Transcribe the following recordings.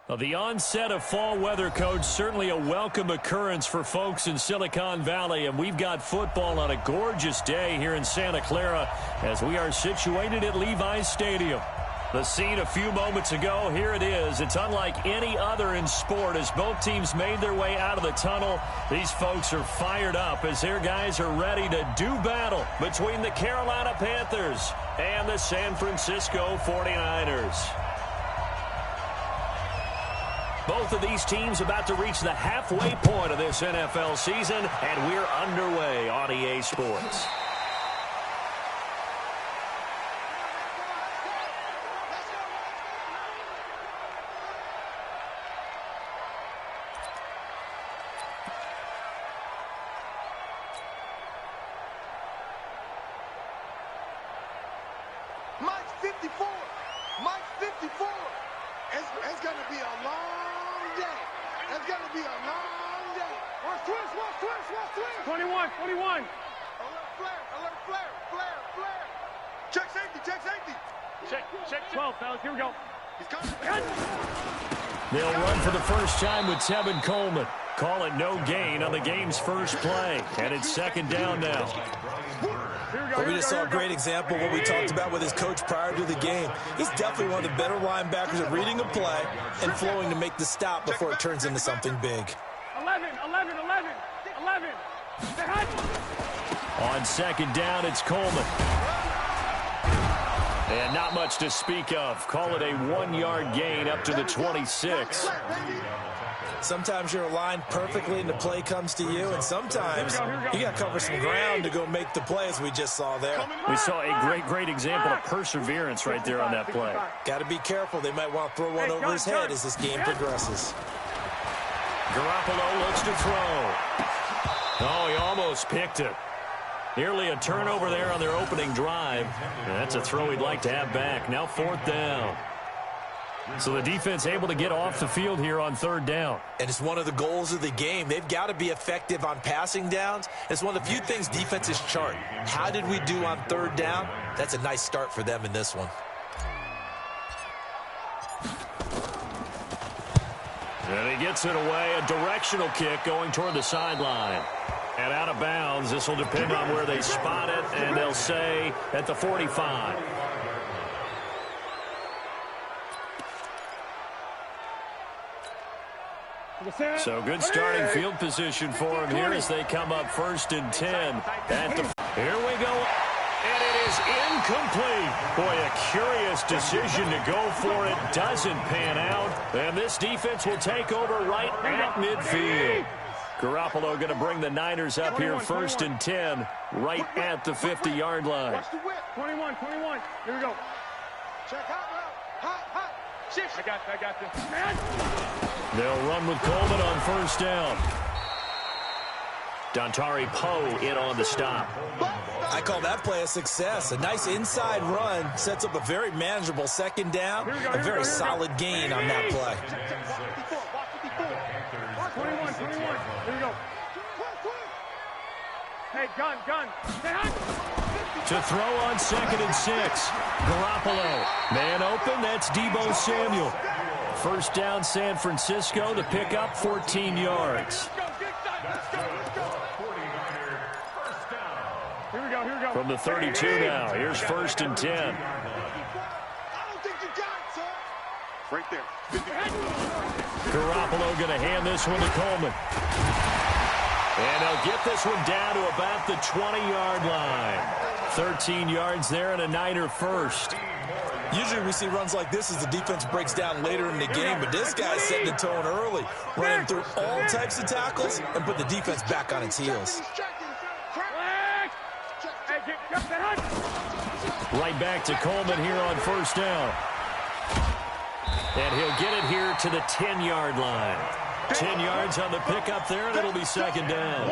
Well, the onset of fall weather, Coach, certainly a welcome occurrence for folks in Silicon Valley, and we've got football on a gorgeous day here in Santa Clara as we are situated at Levi's Stadium. The scene a few moments ago, here it is. It's unlike any other in sport as both teams made their way out of the tunnel. These folks are fired up as their guys are ready to do battle between the Carolina Panthers and the San Francisco 49ers. Both of these teams about to reach the halfway point of this NFL season, and we're underway on EA Sports. Mike 54. Mike 54. It's going to be a long day. It's going to be a long day. Watch twist. 21. Alert flare. Check safety. Check 12, fellas. Here we go. He's coming. They'll run for the first time with Tevin Coleman. Call it no gain on the game's first play. And it's second down now. Well, we just saw a great example of what we talked about with his coach prior to the game. He's definitely one of the better linebackers at reading a play and flowing to make the stop before it turns into something big. 11. On second down, it's Coleman. And not much to speak of. Call it a 1-yard gain up to the 26. Sometimes you're aligned perfectly and the play comes to you, and sometimes you got to cover some ground to go make the play, as we just saw there. We saw a great example of perseverance right there on that play. Got to be careful. They might want to throw one over his head as this game progresses. Garoppolo looks to throw. Oh, he almost picked it. Nearly a turnover there on their opening drive. And that's a throw he'd like to have back. Now fourth down. So the defense able to get off the field here on third down. And it's one of the goals of the game. They've got to be effective on passing downs. It's one of the few things defenses chart. How did we do on third down? That's a nice start for them in this one. And he gets it away. A directional kick going toward the sideline. And out of bounds. This will depend on where they spot it. And they'll say at the 45. So good starting field position for him here as they come up first and 10. Here we go. And it is incomplete. Boy, a curious decision to go for it. Doesn't pan out. And this defense will take over right at midfield. Garoppolo going to bring the Niners up here first and 10 right at the 50-yard line. 21. Here we go. Check hot. I got this. Man. They'll run with Coleman on first down. Dontari Poe in on the stop. I call that play a success. A nice inside run sets up a very manageable second down. A very solid gain on that play. 21. Here we go. Hey, gun. To throw on second and 6. Garoppolo. Man open. That's Deebo Samuel. First down, San Francisco. The pickup, 14 yards. Here we go. From the 32 now. Here's first and 10. I don't think you got it, son. Right there. Garoppolo going to hand this one to Coleman. And they'll get this one down to about the 20-yard line. 13 yards there and a Niner first. Usually we see runs like this as the defense breaks down later in the game, but this guy's setting the tone early, running through all types of tackles and put the defense back on its heels. Right back to Coleman here on first down. And he'll get it here to the 10-yard line. 10 yards on the pickup there, and it'll be second down.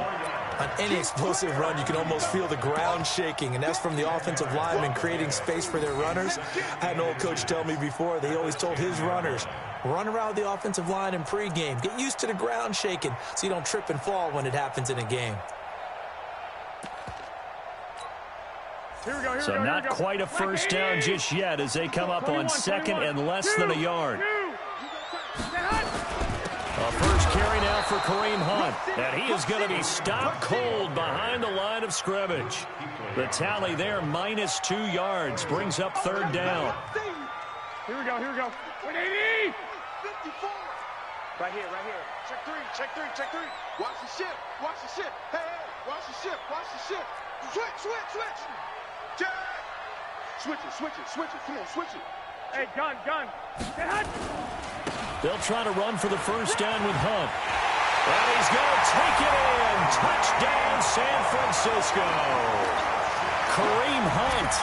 On any explosive run, you can almost feel the ground shaking, and that's from the offensive linemen creating space for their runners. I had an old coach tell me before, they always told his runners, run around the offensive line in pregame. Get used to the ground shaking so you don't trip and fall when it happens in a game. So not quite a first down just yet as they come up on second and less than a yard. now for Kareem Hunt. And he is going to be stopped cold behind the line of scrimmage. The tally there, -2 yards, brings up third down. Here we go, here we go. 180! 54. Right here, right here. Check three, check three, check three. Watch the ship, watch the ship. Hey, hey, watch the ship, watch the ship. Switch, switch, switch. Jack. Switch it, switch it, switch it. Come on, switch it. Hey, gun. Hey, Hunt! They'll try to run for the first down with Hunt. And he's going to take it in. Touchdown, San Francisco. Kareem Hunt,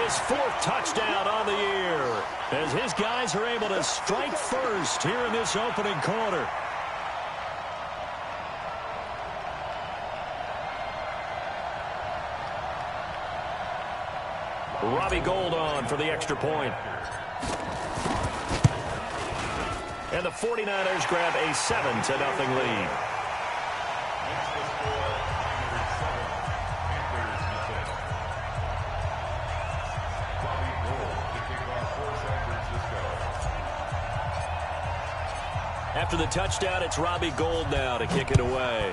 his 4th touchdown on the year, as his guys are able to strike first here in this opening quarter. Robbie Gould on for the extra point. And the 49ers grab a 7-0 lead. After the touchdown, it's Robbie Gould now to kick it away.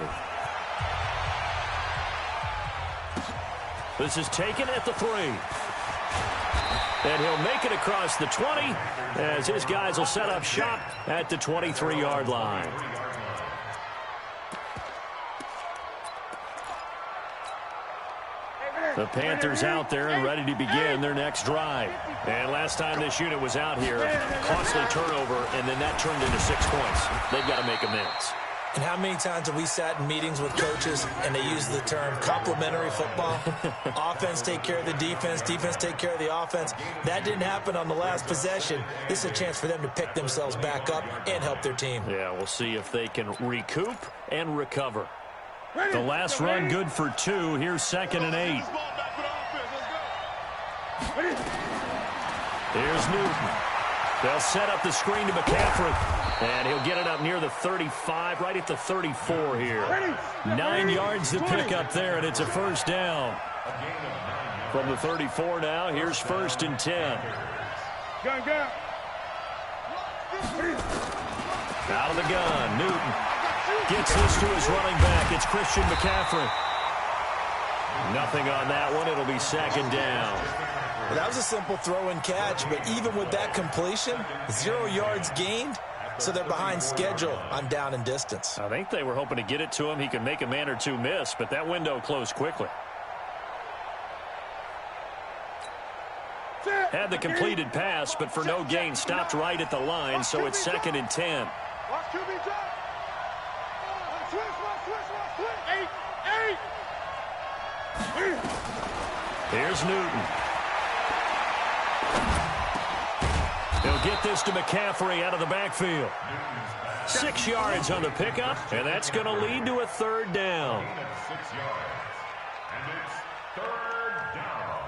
This is taken at the 3. And he'll make it across the 20 as his guys will set up shop at the 23-yard line. The Panthers out there and ready to begin their next drive. And last time this unit was out here, costly turnover, and then that turned into 6 points. They've got to make amends. And how many times have we sat in meetings with coaches and they use the term complementary football? Offense take care of the defense, defense take care of the offense. That didn't happen on the last possession. This is a chance for them to pick themselves back up and help their team. Yeah, we'll see if they can recoup and recover. The last run good for 2. Here's 2nd and 8. Here's Newton. They'll set up the screen to McCaffrey. And he'll get it up near the 35, right at the 34 here. 9 yards to pick up there, and it's a first down. From the 34 now, here's 1st and 10. Gun. Out of the gun, Newton gets this to his running back. It's Christian McCaffrey. Nothing on that one. It'll be 2nd down. Well, that was a simple throw and catch, but even with that completion, 0 yards gained. So they're behind schedule on down and distance. I think they were hoping to get it to him. He could make a man or two miss, but that window closed quickly. Had the completed pass, but for no gain, stopped right at the line, so it's 2nd and 10. Watch QB drop. Switch. Here's Newton. He'll get this to McCaffrey out of the backfield. 6 yards on the pickup, and that's going to lead to a 3rd down. 6 yards, and it's 3rd down.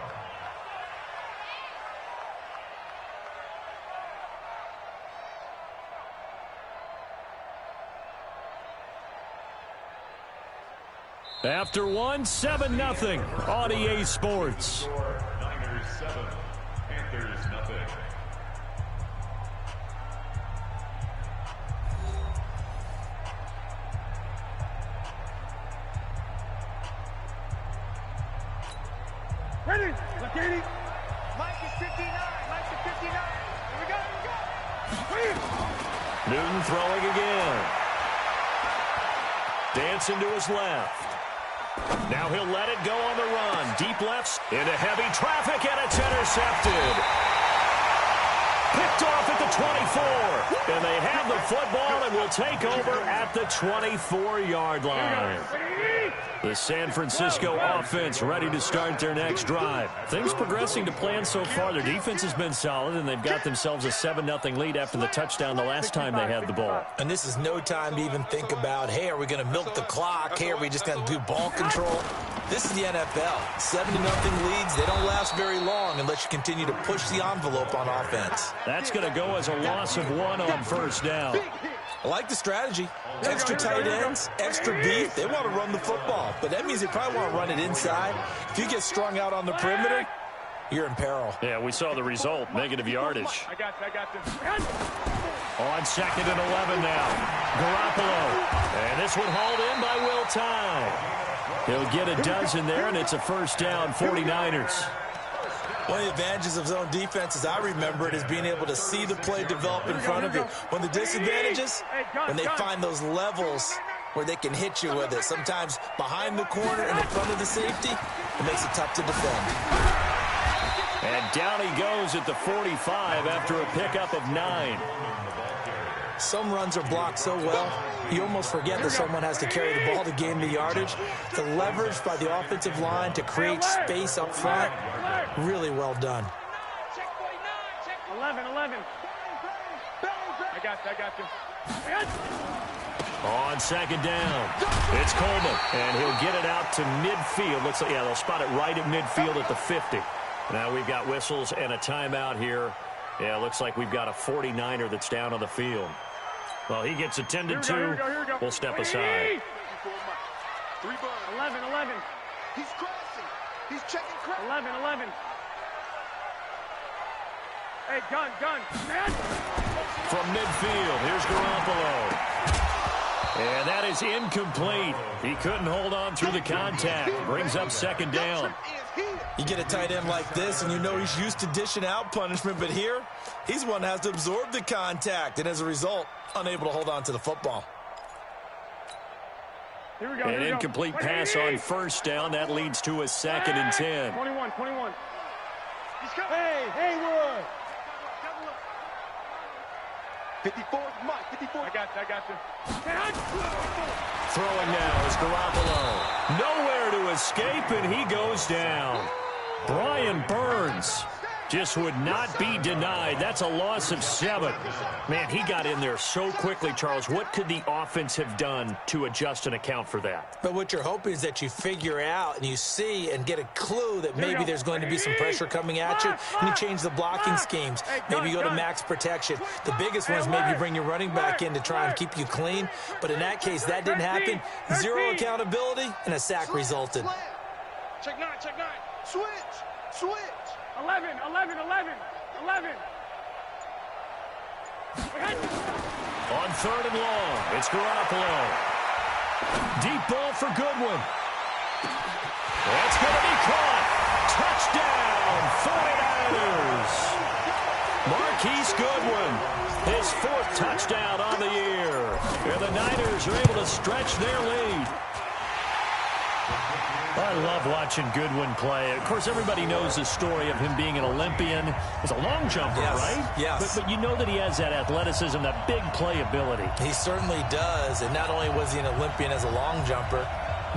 After 1, 7-0 on EA Sports. Niners 7, Panthers nothing. Ready? Lakini. Mike is 59. Here we go. Newton throwing again. Dancing to his left. Now he'll let it go on the run. Deep lefts into heavy traffic, and it's intercepted. Picked off at the 24. And they have the football and will take over at the 24-yard line. The San Francisco offense ready to start their next drive. Things progressing to plan so far. Their defense has been solid, and they've got themselves a 7-0 lead after the touchdown the last time they had the ball. And this is no time to even think about, hey, are we going to milk the clock? Hey, are we just going to do ball control? This is the NFL. 7-0 leads, they don't last very long unless you continue to push the envelope on offense. That's going to go as a loss of 1 on first down. I like the strategy. Extra tight ends, extra beef. They want to run the football, but that means they probably want to run it inside. If you get strung out on the perimeter, you're in peril. Yeah, we saw the result, negative yardage. I got you. On 2nd and 11 now. Garoppolo. And this one hauled in by Will Tye. He'll get a dozen there, and it's a first down, 49ers. One of the advantages of zone defense, as I remember it, is being able to see the play develop in front of you. One of the disadvantages, when they find those levels where they can hit you with it. Sometimes behind the corner and in front of the safety, it makes it tough to defend. And down he goes at the 45 after a pickup of 9. Some runs are blocked so well, you almost forget that someone has to carry the ball to gain the yardage. The leverage by the offensive line to create space up front, really well done. 11. I got you. On 2nd down, it's Coleman, and he'll get it out to midfield. Looks like, yeah, they'll spot it right at midfield at the 50. Now we've got whistles and a timeout here. Yeah, looks like we've got a 49er that's down on the field. Well, he gets attended to. Here we go. We'll step aside. 11. He's crossing. He's checking cross. 11. Hey, gun. From midfield, here's Garoppolo. And that is incomplete. He couldn't hold on through the contact. Brings up 2nd down. You get a tight end like this, and you know he's used to dishing out punishment, but here, he's one that has to absorb the contact, and as a result, unable to hold on to the football. Here we go. An incomplete pass on 1st down. That leads to a 2nd and 10. 21. Hey, Haywood. 54, Mike, 54. I got you. Throwing now is Garoppolo. Nowhere to escape, and he goes down. Brian Burns just would not be denied. That's a loss of 7. Man, he got in there so quickly, Charles. What could the offense have done to adjust and account for that? But what you're hoping is that you figure out and you see and get a clue that maybe there's going to be some pressure coming at you, and you change the blocking schemes. Maybe you go to max protection. The biggest one is maybe bring your running back in to try and keep you clean. But in that case, that didn't happen. 0 accountability, and a sack resulted. Check 9. Switch. 11. On 3rd and long, it's Garoppolo. Deep ball for Goodwin. That's going to be caught. Touchdown, 49ers. Marquise Goodwin, his 4th touchdown on the year. And the Niners are able to stretch their lead. I love watching Goodwin play. Of course, everybody knows the story of him being an Olympian. He's a long jumper, right? Yes. But you know that he has that athleticism, that big playability. He certainly does. And not only was he an Olympian as a long jumper,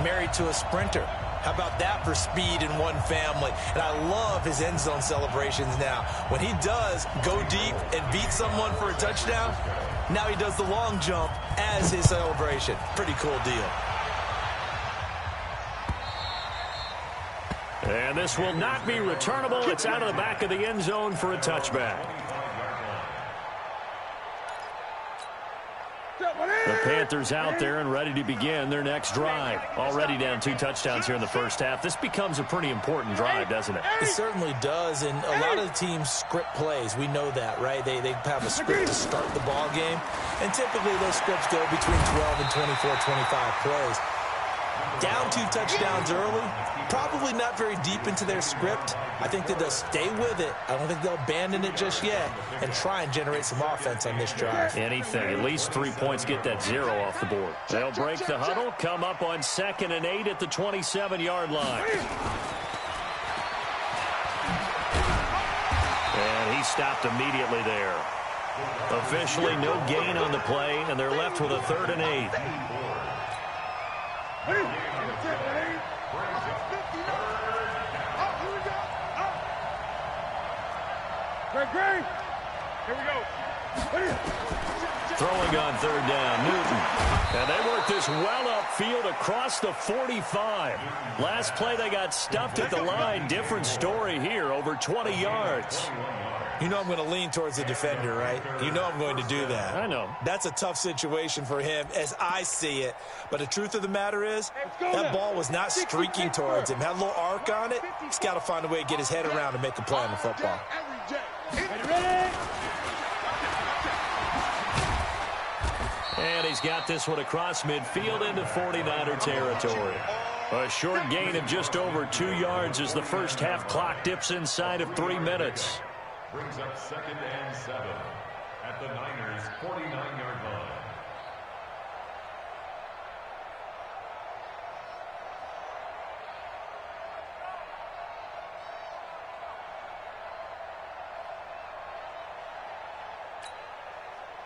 married to a sprinter. How about that for speed in one family? And I love his end zone celebrations now. When he does go deep and beat someone for a touchdown, now he does the long jump as his celebration. Pretty cool deal. And this will not be returnable. It's out of the back of the end zone for a touchback. The Panthers out there and ready to begin their next drive. Already down 2 touchdowns here in the first half. This becomes a pretty important drive, doesn't it? It certainly does, and a lot of the teams script plays. We know that, right? They have a script to start the ball game, and typically those scripts go between 12 and 24, 25 plays. Down 2 touchdowns early, probably not very deep into their script. I think that they'll stay with it. I don't think they'll abandon it just yet and try and generate some offense on this drive. Anything. At least 3 points, get that 0 off the board. They'll break the huddle, come up on 2nd and 8 at the 27-yard line. And he stopped immediately there. Officially no gain on the play, and they're left with a 3rd and 8. Great. Here we go. Throwing on 3rd down, Newton. And they work this well upfield across the 45. Last play they got stuffed at the line. Different story here, over 20 yards. You know I'm going to lean towards the defender, right? You know I'm going to do that. I know. That's a tough situation for him as I see it. But the truth of the matter is, that ball was not streaking towards him. Had a little arc on it. He's got to find a way to get his head around and make a play on the football. And he's got this one across midfield into 49er territory. A short gain of just over 2 yards as the first half clock dips inside of 3 minutes. Brings up 2nd and 7 at the Niners' 49-yard line.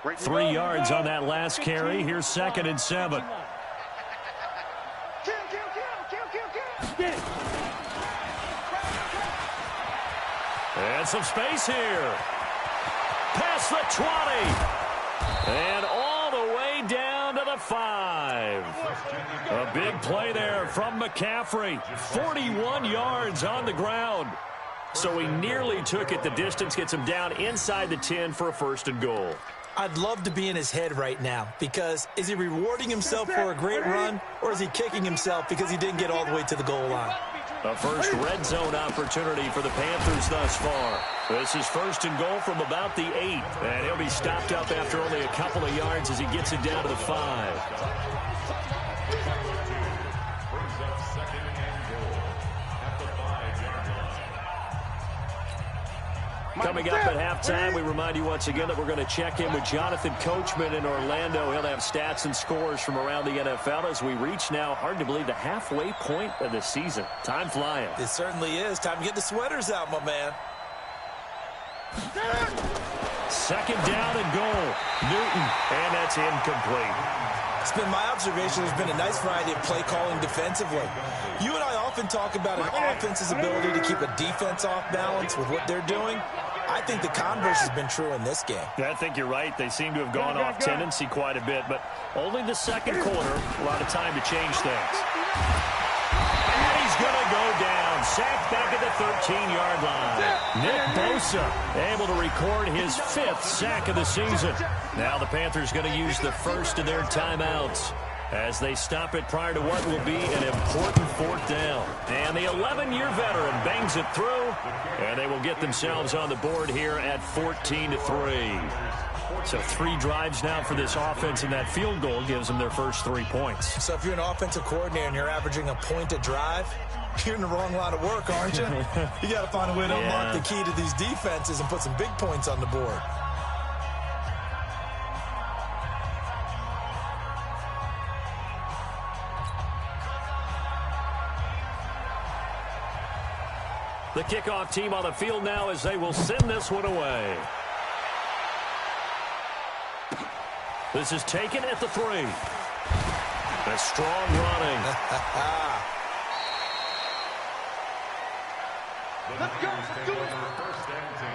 Great 3 yards on that last carry. Here's 2nd and 7. Kill, kill, kill, kill, kill, kill. And some space here. Past the 20. And all the way down to the 5. A big play there from McCaffrey. 41 yards on the ground. So he nearly took it the distance, gets him down inside the 10 for a 1st and goal. I'd love to be in his head right now because is he rewarding himself for a great run or is he kicking himself because he didn't get all the way to the goal line? A first red zone opportunity for the Panthers thus far. This is 1st and goal from about the 8. And he'll be stopped up after only a couple of yards as he gets it down to the 5. Brings up 2nd and goal at the 5-yard line. Coming up at halftime, we remind you once again that we're going to check in with Jonathan Coachman in Orlando. He'll have stats and scores from around the NFL as we reach now, hard to believe, the halfway point of the season. Time flying. It certainly is. Time to get the sweaters out, my man. 2nd down and goal. Newton, and that's incomplete. It's been my observation there's been a nice variety of play calling defensively. You and I often talk about an offense's ability to keep a defense off balance with what they're doing. I think the converse has been true in this game. Yeah, I think you're right. They seem to have gone off tendency quite a bit, but only the 2nd quarter, a lot of time to change things. And he's going to go down. Sacked back at the 13-yard line. Nick Bosa able to record his 5th sack of the season. Now the Panthers going to use the first of their timeouts as they stop it prior to what will be an important 4th down. And the 11-year veteran bangs it through, and they will get themselves on the board here at 14-3. So 3 drives now for this offense, and that field goal gives them their first 3 points. So if you're an offensive coordinator and you're averaging a point a drive, you're in the wrong line of work, aren't you? You got to find a way to unlock the key to these defenses and put some big points on the board. The kickoff team on the field now as they will send this one away. This is taken at the 3. A strong running. The Niners take over 1st and 10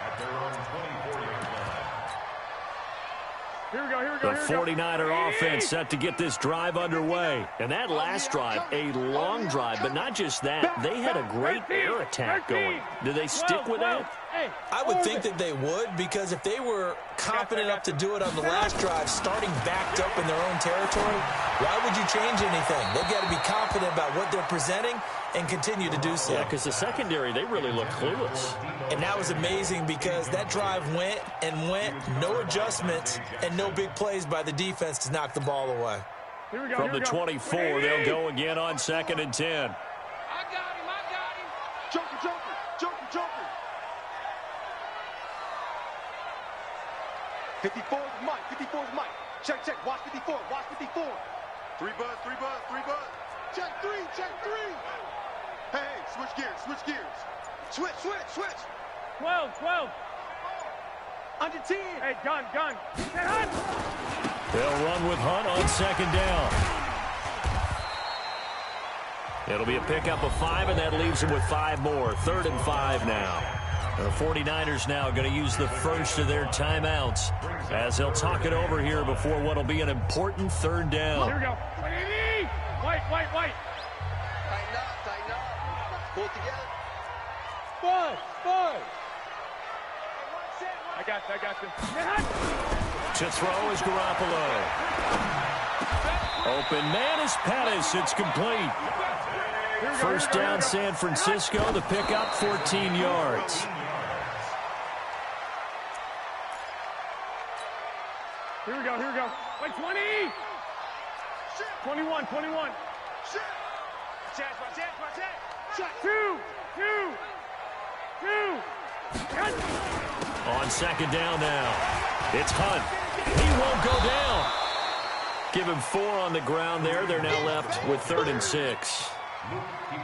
at their own 24-yard line. Here we go, here we The go, here we go. 49er offense set to get this drive underway. And that last drive, a long drive, but not just that. They had a great air attack going. Do they stick with that? I would think that they would, because if they were confident enough to do it on the last drive, starting backed up in their own territory, why would you change anything? They've got to be confident about what they're presenting and continue to do so. Yeah, because the secondary, they really look clueless. And that was amazing because that drive went and went, no adjustments, and no big plays by the defense to knock the ball away. Here we go, From here we the go. 24, they'll go again on 2nd and 10. I got him. Joker, Joker, Joker, Joker. 54 is Mike, 54 is Mike. Check, check, watch 54, watch 54. 3 buzz, 3 buzz, 3 buzz. Check 3, check 3. Hey, switch gears, switch gears. Switch, switch, switch. 12, 12. Under 10. Hey, gun, gun. Hey, Hunt. They'll run with Hunt on 2nd down. It'll be a pickup of 5, and that leaves them with 5 more. 3rd and 5 now. The 49ers now going to use the first of their timeouts as they'll talk it over here before what will be an important 3rd down. Here we go. White, white, white. Tighten up, tighten up. Pull it together. Buzz, buzz. I got you. Hut. To throw is Garoppolo. Open man is Pettis. It's complete. First down, San Francisco. The pickup, 14 yards. Here we go. Like 20. 21. Two. On second down now. It's Hunt. He won't go down. Give him 4 on the ground there. They're now left with 3rd and 6.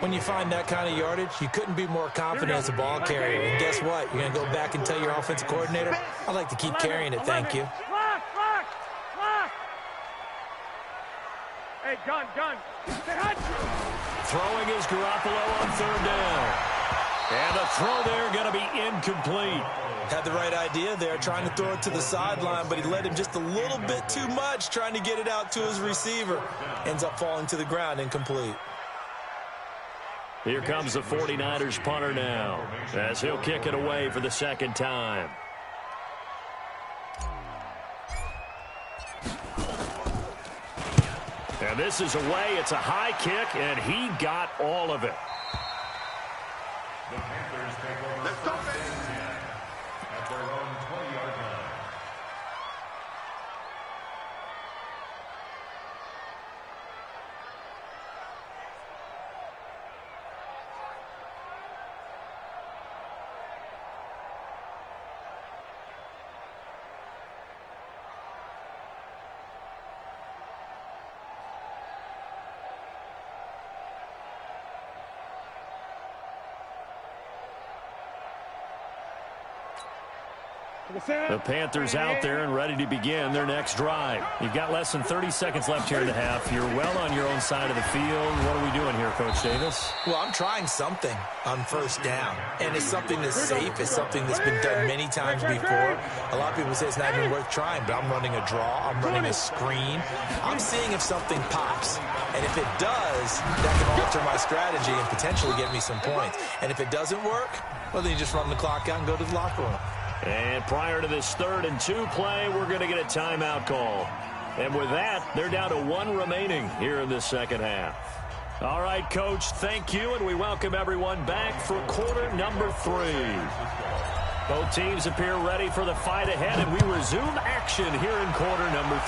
When you find that kind of yardage, you couldn't be more confident as a ball carrier. And guess what? You're going to go back and tell your offensive coordinator, I'd like to keep carrying it, thank you. Lock. Hey, gun. Throwing is Garoppolo on 3rd down. And the throw there going to be incomplete. Had the right idea there, trying to throw it to the sideline, but he led him just a little bit too much, trying to get it out to his receiver. Ends up falling to the ground, incomplete. Here comes the 49ers punter now, as he'll kick it away for the second time. And this is away. It's a high kick, and he got all of it. The Panthers take over the first and 10 at their own 20-yard line. The Panthers out there and ready to begin their next drive. You've got less than 30 seconds left here in the half. You're well on your own side of the field. What are we doing here, Coach Davis? Well, I'm trying something on first down, and it's something that's safe. It's something that's been done many times before. A lot of people say it's not even worth trying, but I'm running a draw. I'm running a screen. I'm seeing if something pops, and if it does, that can alter my strategy and potentially get me some points. And if it doesn't work, well, then you just run the clock out and go to the locker room. And prior to this 3rd and 2 play, we're going to get a timeout call. And with that, they're down to 1 remaining here in this second half. All right, Coach, thank you, and we welcome everyone back for quarter number 3. Both teams appear ready for the fight ahead, and we resume action here in quarter number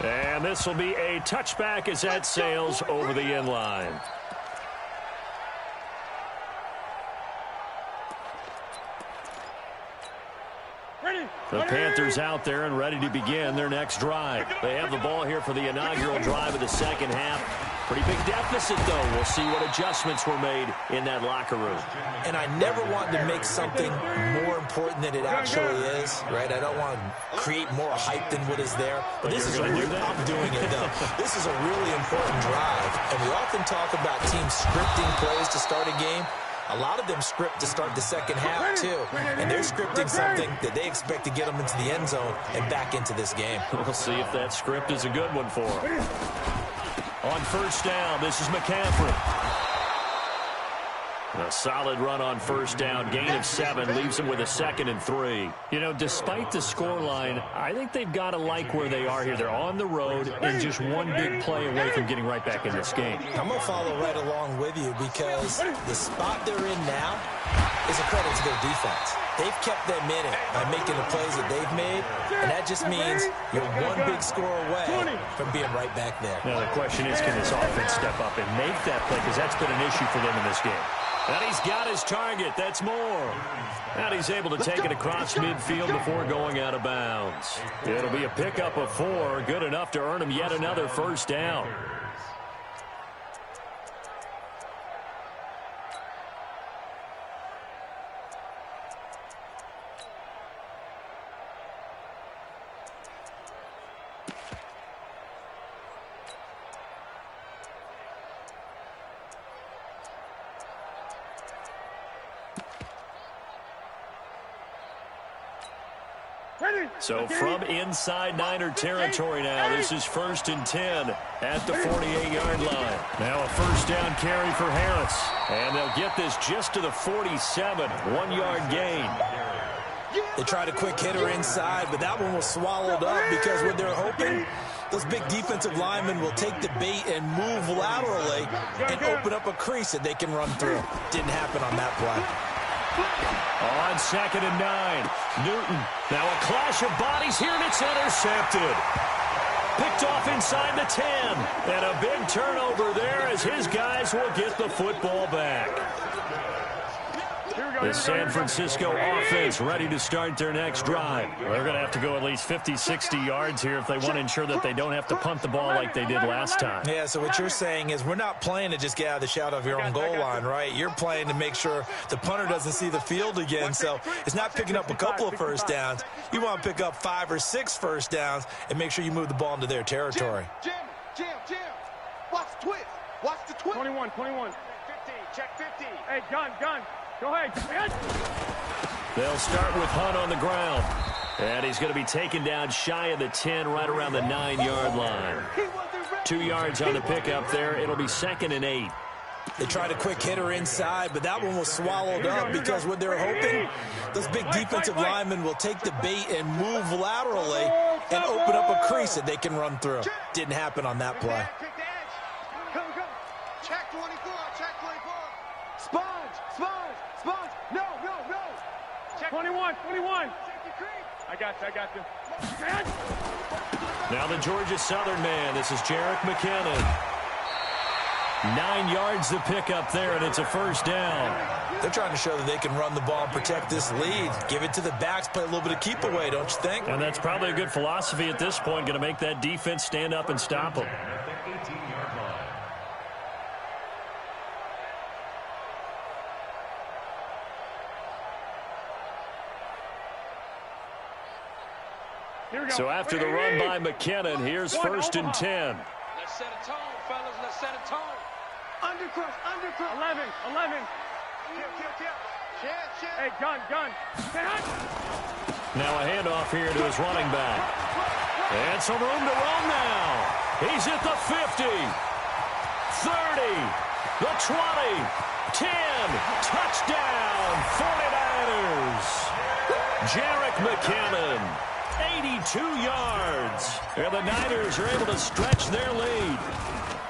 3. And this will be a touchback as that sails over the end line. The Panthers out there and ready to begin their next drive. They have the ball here for the inaugural drive of the second half. Pretty big deficit, though. We'll see what adjustments were made in that locker room. And I never want to make something more important than it actually is, right? I don't want to create more hype than what is there. But this is I'm doing it, though. This is a really important drive. And we often talk about teams scripting plays to start a game. A lot of them script to start the second half, too. And they're scripting something that they expect to get them into the end zone and back into this game. We'll see if that script is a good one for them. On first down, this is McCaffrey. A solid run on first down. Gain of 7 leaves them with a 2nd and 3. You know, despite the scoreline, I think they've got to like where they are here. They're on the road and just one big play away from getting right back in this game. I'm going to follow right along with you because the spot they're in now is a credit to their defense. They've kept them in it by making the plays that they've made, and that just means you're one big score away from being right back there. Now, the question is, can this offense step up and make that play? Because that's been an issue for them in this game. And he's got his target. That's more. And he's able to take it across midfield before going out of bounds. It'll be a pickup of 4. Good enough to earn him yet another first down. So from inside Niner territory now, this is 1st and 10 at the 48-yard line. Now a first down carry for Harris. And they'll get this just to the 47, 1-yard gain. They tried a quick hitter inside, but that one was swallowed up because what they're hoping, those big defensive linemen will take the bait and move laterally and open up a crease that they can run through. Didn't happen on that play. On 2nd and 9, Newton. Now a clash of bodies here, and it's intercepted. Picked off inside the 10. And a big turnover there as his guys will get the football back. The San Francisco offense ready to start their next drive. They're going to have to go at least 50, 60 yards here if they want to ensure that they don't have to punt the ball like they did last time. Yeah, so what you're saying is we're not playing to just get out of the shadow of your own goal line, right? You're playing to make sure the punter doesn't see the field again. So it's not picking up a couple of first downs. You want to pick up 5 or 6 first downs and make sure you move the ball into their territory. Jim. Watch the twist. Watch the twist. 21. 50. Check 50. Hey, gun. Go ahead. They'll start with Hunt on the ground. And he's going to be taken down shy of the 10, right around the 9-yard line. 2 yards on the pickup there. It'll be 2nd and 8. They tried a quick hitter inside, but that one was swallowed up because what they're hoping, those big defensive linemen will take the bait and move laterally and open up a crease that they can run through. Didn't happen on that play. Go. Check 24. Check 24. Sponge. No. Check 21. I got you. Now the Georgia Southern man. This is Jerick McKinnon. 9 yards to pick up there, and it's a first down. They're trying to show that they can run the ball and protect this lead. Give it to the backs, play a little bit of keep away, don't you think? And that's probably a good philosophy at this point, going to make that defense stand up and stop them. So after the run by McKinnon, here's 1st and 10. Let's set a tone, fellas. Let's set a tone. Undercross. 11. Kill. Hey, gun. Now a handoff here to his running back. And some room to run now. He's at the 50, 30, the 20, 10. Touchdown, 49ers. Jerick McKinnon, 82 yards. And the Niners are able to stretch their lead.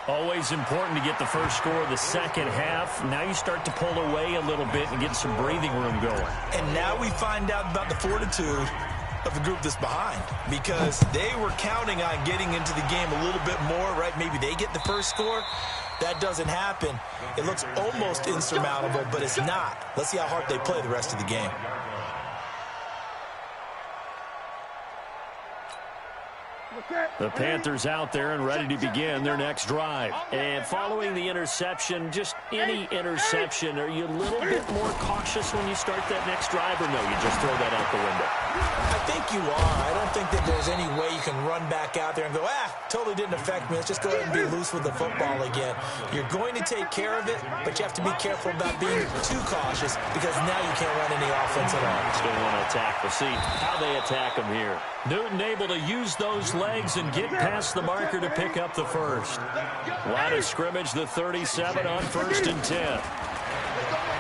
Always important to get the first score of the second half. Now you start to pull away a little bit and get some breathing room going. And now we find out about the fortitude of the group that's behind, because they were counting on getting into the game a little bit more, right? Maybe they get the first score. That doesn't happen. It looks almost insurmountable, but it's not. Let's see how hard they play the rest of the game. The Panthers out there and ready to begin their next drive. And following the interception, just any interception, are you a little bit more cautious when you start that next drive, or no, you just throw that out the window? I think you are. I don't think that there's any way you can run back out there and go, totally didn't affect me. Let's just go ahead and be loose with the football again. You're going to take care of it, but you have to be careful about being too cautious, because now you can't run any offense at all. Still want to attack. We'll see how they attack them here. Newton able to use those legs and get past the marker to pick up the first. Line of scrimmage, the 37 on 1st and 10.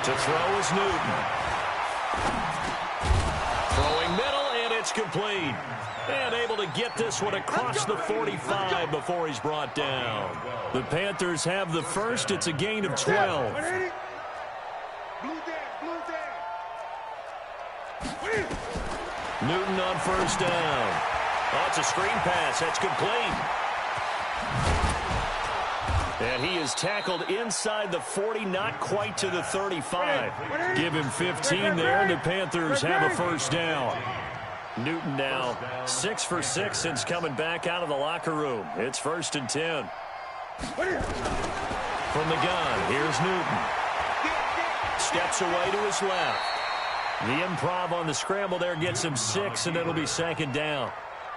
To throw is Newton. Throwing middle, and it's complete. And able to get this one across the 45 before he's brought down. The Panthers have the first. It's a gain of 12. Newton on first down. Oh, it's a screen pass. That's complete. And he is tackled inside the 40, not quite to the 35. Give him 15 there, and the Panthers have a first down. Newton now 6 for 6 since coming back out of the locker room. It's 1st and 10. From the gun, here's Newton. Steps away to his left. The improv on the scramble there gets him 6, and it'll be 2nd down.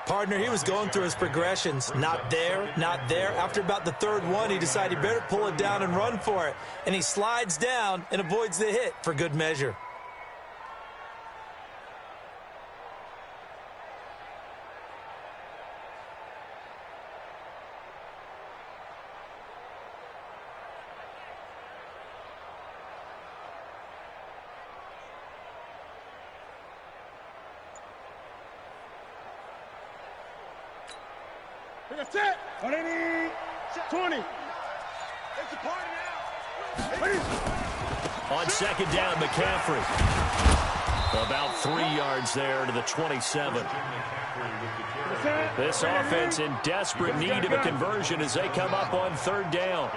Partner, he was going through his progressions. Not there, not there. After about the 3rd one, he decided he better pull it down and run for it. And he slides down and avoids the hit for good measure. Set. 20. It's a party now. On second down, McCaffrey. About 3 yards there to the 27. This offense in desperate need of a conversion as they come up on third down.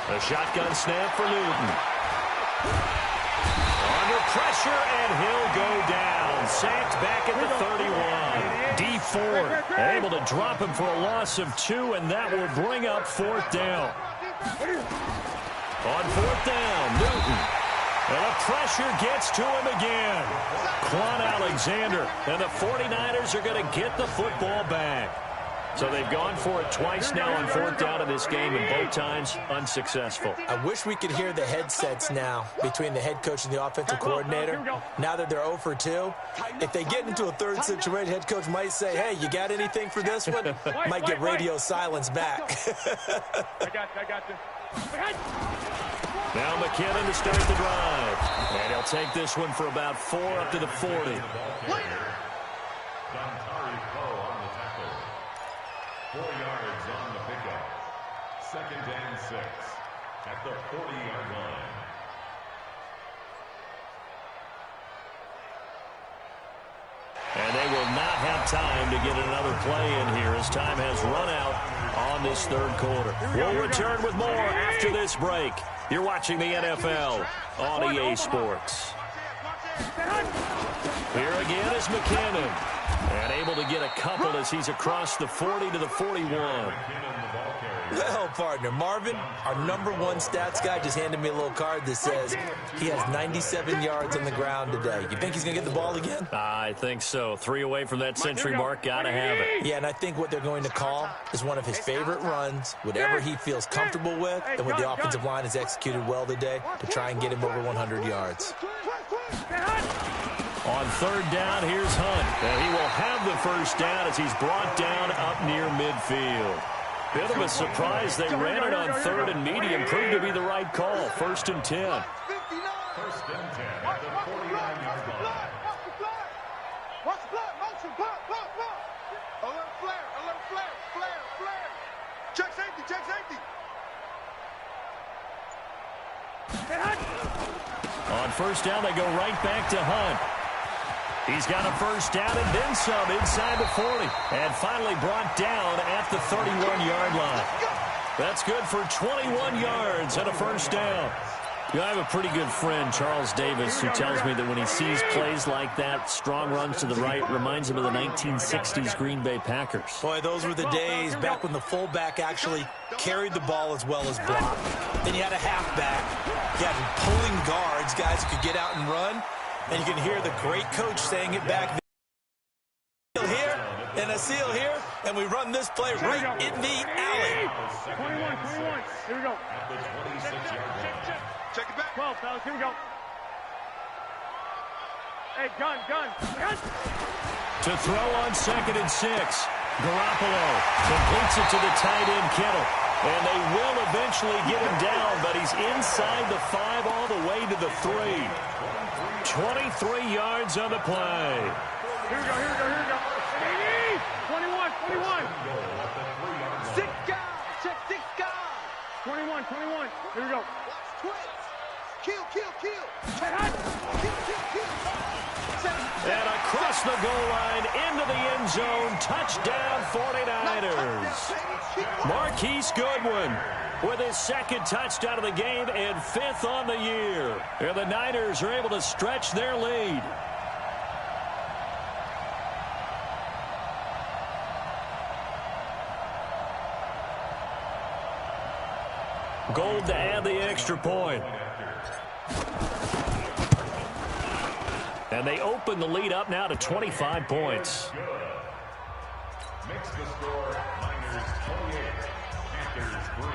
A shotgun snap for Newton. Under pressure, and he'll go down. Sacked back at the 31. D Ford able to drop him for a loss of 2, and that will bring up fourth down. On fourth down, Newton. And the pressure gets to him again. Quan Alexander, and the 49ers are going to get the football back. So they've gone for it twice now on fourth down in this game, and both times unsuccessful. I wish we could hear the headsets now between the head coach and the offensive coordinator. Now that they're 0 for 2, if they get into a third situation, head coach might say, hey, you got anything for this one? Might get radio silence back. I got this. Now McKinnon to start the drive. And he'll take this one for about 4 up to the 40. 4 yards on the pickup. 2nd and 6 at the 40-yard line. And they will not have time to get another play in here as time has run out on this third quarter. We'll return with more after this break. You're watching the NFL on EA Sports. Here again is McKinnon. And able to get a couple as he's across the 40 to the 41. Well, partner, Marvin, our #1 stats guy, just handed me a little card that says he has 97 yards on the ground today. You think he's going to get the ball again? I think so. 3 away from that century mark. Got to have it. Yeah, and I think what they're going to call is one of his favorite runs, whatever he feels comfortable with, and what the offensive line has executed well today to try and get him over 100 yards. On third down, here's Hunt. And he will have the first down as he's brought down up near midfield. Bit of a surprise they ran it on third and medium. Proved to be the right call. 1st and 10. 1st and 10 at the 49-yard line. Watch the blood, motion, blood. Alert flare. Check safety. On first down, they go right back to Hunt. He's got a first down and then some inside the 40. And finally brought down at the 31-yard line. That's good for 21 yards and a first down. You know, I have a pretty good friend, Charles Davis, who tells me that when he sees plays like that, strong runs to the right, reminds him of the 1960s Green Bay Packers. Boy, those were the days back when the fullback actually carried the ball as well as blocked. Then you had a halfback. You had pulling guards, guys who could get out and run. And you can hear the great coach saying it back there. Here, and a seal here, and we run this play right in the alley. 21. Here we go. At the 26-yard line. Check it back. 12, fellas. Here we go. Hey, gun. To throw on 2nd and 6. Garoppolo completes it to the tight end, Kittle. And they will eventually get him down, but he's inside the 5 all the way to the 3. 23 yards on the play. Here we go. 21. 6 guys. Check 6 guys. 21. Here we go. Twitch. Kill. And across the goal line, into the end zone, touchdown 49ers. Marquise Goodwin with his 2nd touchdown of the game and 5th on the year. And the Niners are able to stretch their lead. Gold to add the extra point. And they open the lead up now to 25 points. Makes the score Niners 28, Panthers 3.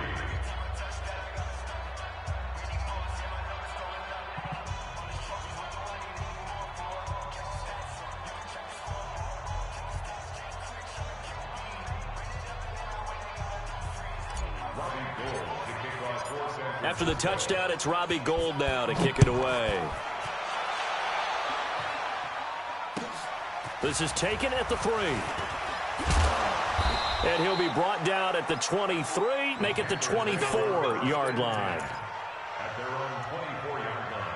After the touchdown, it's Robbie Gould now to kick it away. This is taken at the 3. And he'll be brought down at the 23, make it the 24-yard line. At their own 24-yard line.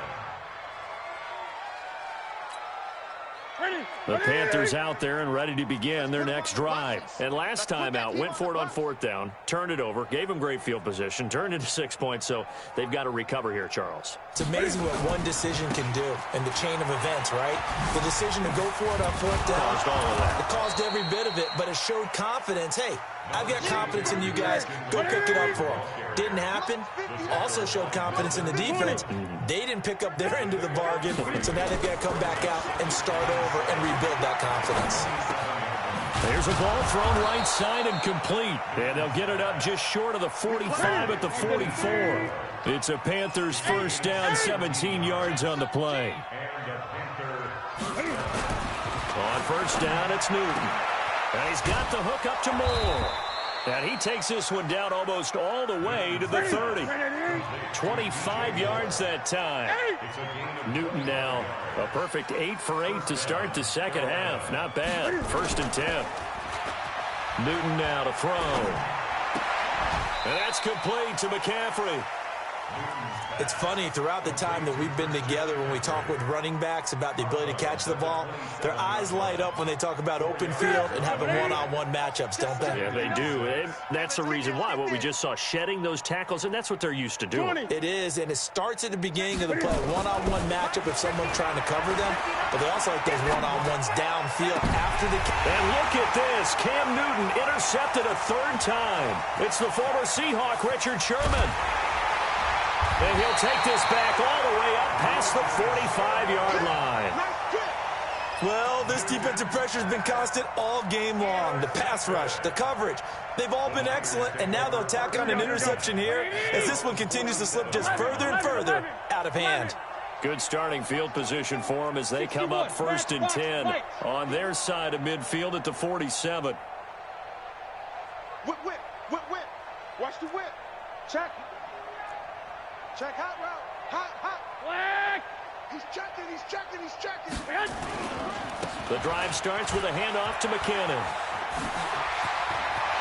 The Panthers out there and ready to begin their next drive. And last time out, went for it on 4th down, turned it over, gave them great field position, turned into 6 points, so they've got to recover here, Charles. It's amazing what one decision can do in the chain of events, right? The decision to go for it on 4th down. Caused all of that. It caused every bit of it, but it showed confidence. Hey, I've got confidence in you guys. Go pick it up for them. Didn't happen. Also showed confidence in the defense. They didn't pick up their end of the bargain, so now they've got to come back out and start over and rebuild that confidence. There's a ball thrown right side and complete. And they'll get it up just short of the 45 at the 44. It's a Panthers first down, 17 yards on the play. On first down, it's Newton. And he's got the hook up to Moore. And he takes this one down almost all the way to the 30. 25 yards that time. Newton now a perfect 8 for 8 to start the second half. Not bad. 1st and 10. Newton now to throw. And that's complete to McCaffrey. It's funny, throughout the time that we've been together, when we talk with running backs about the ability to catch the ball, their eyes light up when they talk about open field and having one-on-one matchups, don't they? Yeah, they do. And that's the reason why. What we just saw, shedding those tackles, and that's what they're used to doing. It is, and it starts at the beginning of the play. One-on-one matchup if someone's trying to cover them, but they also like those one-on-ones downfield after the... And look at this. Cam Newton intercepted a 3rd time. It's the former Seahawk, Richard Sherman. And he'll take this back all the way up past the 45-yard line. Well, this defensive pressure has been constant all game long. The pass rush, the coverage, they've all been excellent, and now they'll tack on an interception here as this one continues to slip just further and further out of hand. Good starting field position for them as they come up 1st and 10 on their side of midfield at the 47. Whip. Watch the whip. Check. Check hot route. Hot. Black. He's checking. The drive starts with a handoff to McKinnon.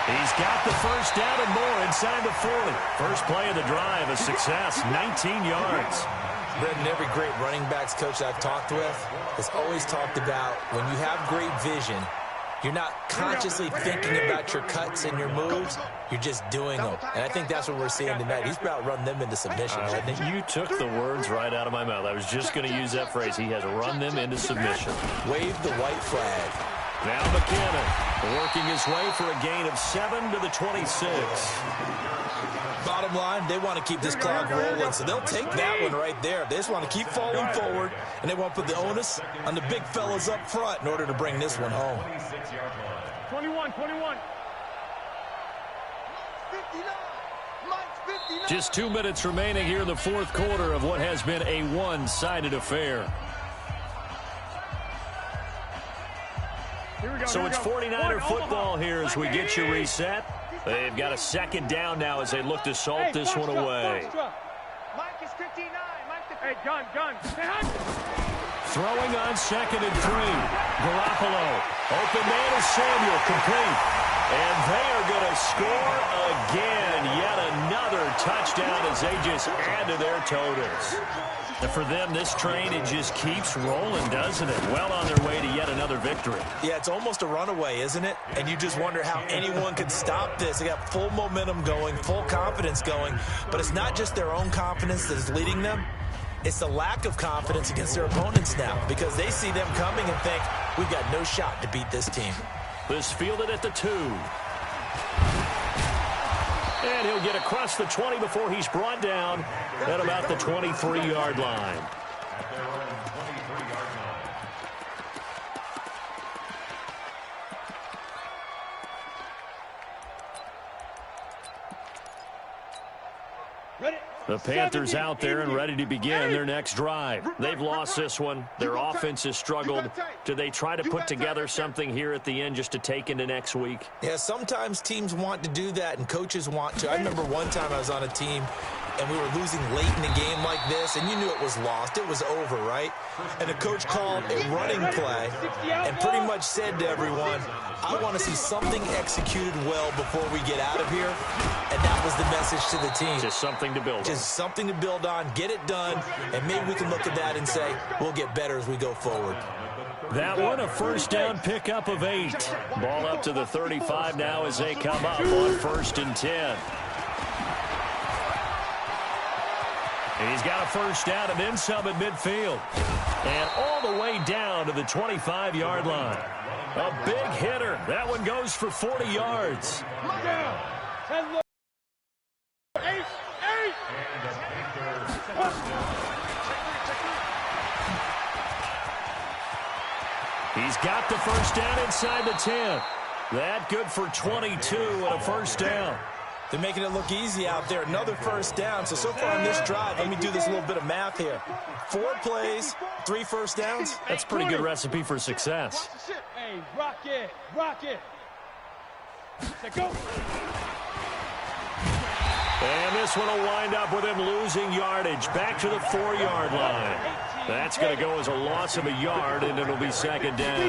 He's got the first down and more inside the 40. First play of the drive, a success, 19 yards. Brendan, every great running backs coach I've talked with has always talked about when you have great vision, you're not consciously thinking about your cuts and your moves. You're just doing them. And I think that's what we're seeing tonight. He's about run them into submission. You took the words right out of my mouth. I was just going to use that phrase. He has run them into submission. Wave the white flag. Now McKinnon working his way for a gain of 7 to the 26. Bottom line, they want to keep this clock rolling, so they'll take that one right there. They just want to keep falling forward, and they want to put the onus on the big fellas up front in order to bring this one home. 21. Just 2 minutes remaining here in the 4th quarter of what has been a one-sided affair. So it's 49er football here as we get you reset. They've got a 2nd down now as they look to salt this one away. Mike is 59. Hey, gun. Throwing on 2nd and 3. Garoppolo. Open man is Samuel, complete. And they are going to score again. Yet another touchdown as they just add to their totals. And for them, this train, it just keeps rolling, doesn't it? Well on their way to yet another victory. Yeah, it's almost a runaway, isn't it? And you just wonder how anyone could stop this. They got full momentum going, full confidence going. But it's not just their own confidence that is leading them. It's the lack of confidence against their opponents now because they see them coming and think, we've got no shot to beat this team. This fielded at the 2. And he'll get across the 20 before he's brought down at about the 23-yard line. The Panthers out there and ready to begin their next drive. They've lost this one. Their offense has struggled. Do they try to put together something here at the end just to take into next week? Yeah, sometimes teams want to do that and coaches want to. I remember one time I was on a team and we were losing late in the game like this, and you knew it was lost. It was over, right? And the coach called a running play and pretty much said to everyone, I want to see something executed well before we get out of here. And that was the message to the team. Just something to build on. Just something to build on, get it done, and maybe we can look at that and say, we'll get better as we go forward. That one, a first down pickup of 8. Ball up to the 35 now as they come up on 1st and 10. And he's got a first down and then some at midfield. And all the way down to the 25-yard line. A big hitter. That one goes for 40 yards. He's got the first down inside the 10. That good for 22 and a first down. They're making it look easy out there. Another first down. So far on this drive, let me do this little bit of math here. 4 plays, 3 first downs. That's a pretty good recipe for success. Hey, rock it, rock it. Let's go. And this one will wind up with him losing yardage back to the 4-yard line. That's going to go as a loss of a yard, and it'll be second down.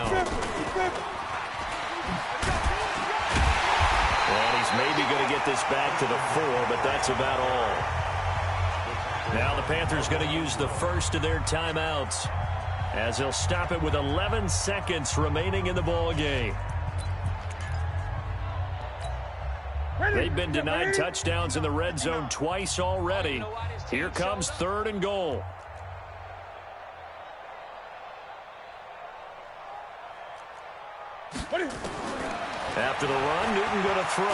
And he's maybe going to get this back to the 4, but that's about all. Now the Panthers going to use the first of their timeouts as they'll stop it with 11 seconds remaining in the ball game. They've been denied touchdowns in the red zone twice already. Here comes 3rd and goal. After the run, Newton going to throw.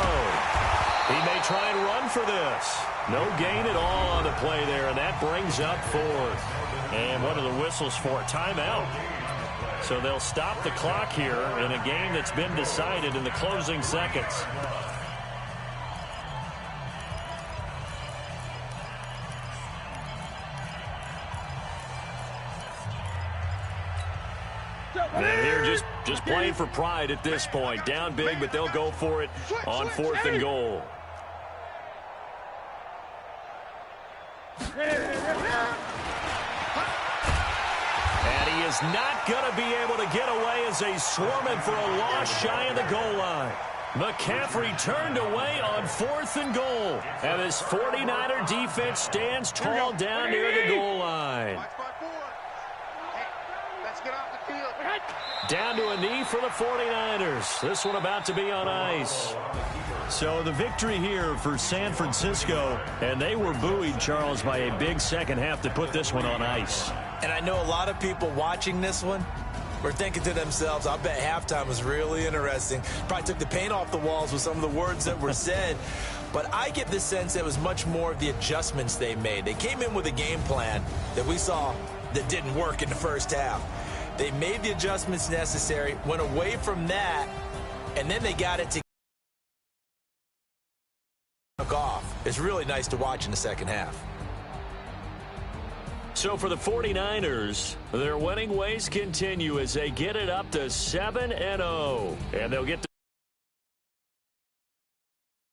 He may try and run for this. No gain at all on the play there, and that brings up 4th. And one of the whistles for a timeout. So they'll stop the clock here in a game that's been decided in the closing seconds. And they're just playing for pride at this point. Down big, but they'll go for it on 4th and goal. And he is not going to be able to get away as they swarm him for a loss shy of the goal line. McCaffrey turned away on 4th and goal. And this 49er defense stands tall down near the goal line. Down to a knee for the 49ers. This one about to be on ice. So the victory here for San Francisco, and they were buoyed, Charles, by a big second half to put this one on ice. And I know a lot of people watching this one were thinking to themselves, I bet halftime was really interesting. Probably took the paint off the walls with some of the words that were said. But I get the sense it was much more of the adjustments they made. They came in with a game plan that we saw that didn't work in the first half. They made the adjustments necessary, went away from that, and then they got it to took off. It's really nice to watch in the second half. So for the 49ers, their winning ways continue as they get it up to 7-0. And they'll get to